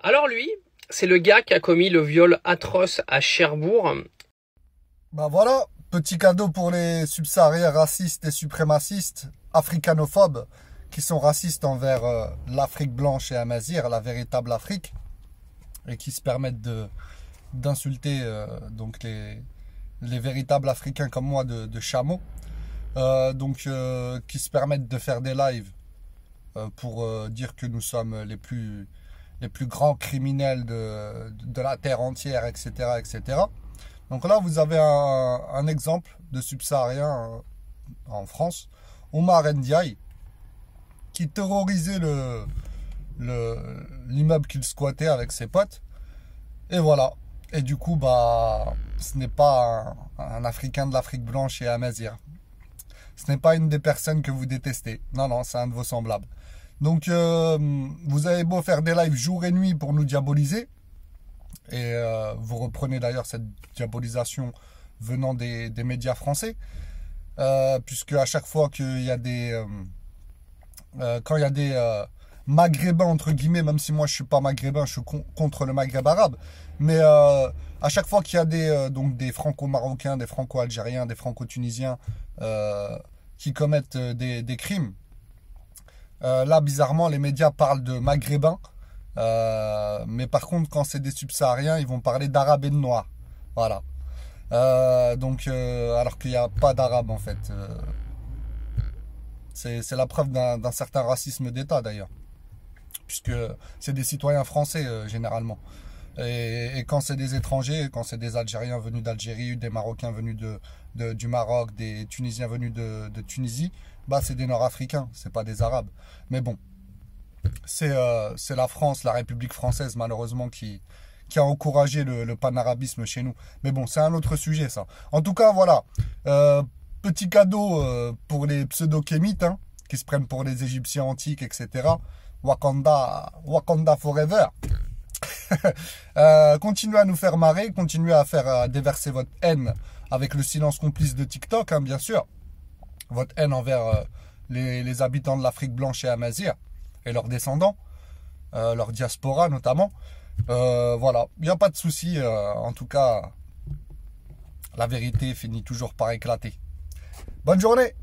Alors lui, c'est le gars qui a commis le viol atroce à Cherbourg. Bah voilà, petit cadeau pour les subsahariens racistes et suprémacistes, africanophobes, qui sont racistes envers l'Afrique blanche et amazigh, la véritable Afrique, et qui se permettent d'insulter donc les véritables Africains comme moi de chameaux, qui se permettent de faire des lives pour dire que nous sommes les plus grands criminels de la terre entière, etc., etc. Donc là, vous avez un exemple de subsaharien en France, Omar Ndiaye, qui terrorisait l'immeuble qu'il squattait avec ses potes. Et voilà. Et du coup, bah, ce n'est pas un Africain de l'Afrique blanche et amazigh. Ce n'est pas une des personnes que vous détestez. Non, non, c'est un de vos semblables. Donc, vous avez beau faire des lives jour et nuit pour nous diaboliser. Et vous reprenez d'ailleurs cette diabolisation venant des médias français. Puisque à chaque fois qu'il y a quand il y a des maghrébins, entre guillemets, même si moi je suis pas maghrébin, je suis contre le Maghreb arabe, mais à chaque fois qu'il y a des franco-marocains, des franco-algériens, des franco-tunisiens qui commettent des crimes, là bizarrement les médias parlent de maghrébins, mais par contre quand c'est des subsahariens, ils vont parler d'arabes et de noirs. Voilà. Alors qu'il n'y a pas d'arabe en fait. C'est la preuve d'un certain racisme d'État d'ailleurs, puisque c'est des citoyens français généralement. Et quand c'est des étrangers, quand c'est des Algériens venus d'Algérie, des Marocains venus du Maroc, des Tunisiens venus de Tunisie, bah c'est des Nord-Africains, c'est pas des Arabes. Mais bon, c'est la France, la République française malheureusement qui a encouragé le panarabisme chez nous. Mais bon, c'est un autre sujet ça. En tout cas, voilà. Petit cadeau pour les pseudo-kémites, hein, qui se prennent pour les Égyptiens antiques, etc. Wakanda, Wakanda forever. Continuez à nous faire marrer, continuez à faire déverser votre haine avec le silence complice de TikTok, hein, bien sûr. Votre haine envers les habitants de l'Afrique blanche et amazigh et leurs descendants, leur diaspora notamment. Voilà, il n'y a pas de souci. En tout cas, la vérité finit toujours par éclater. Bonne journée!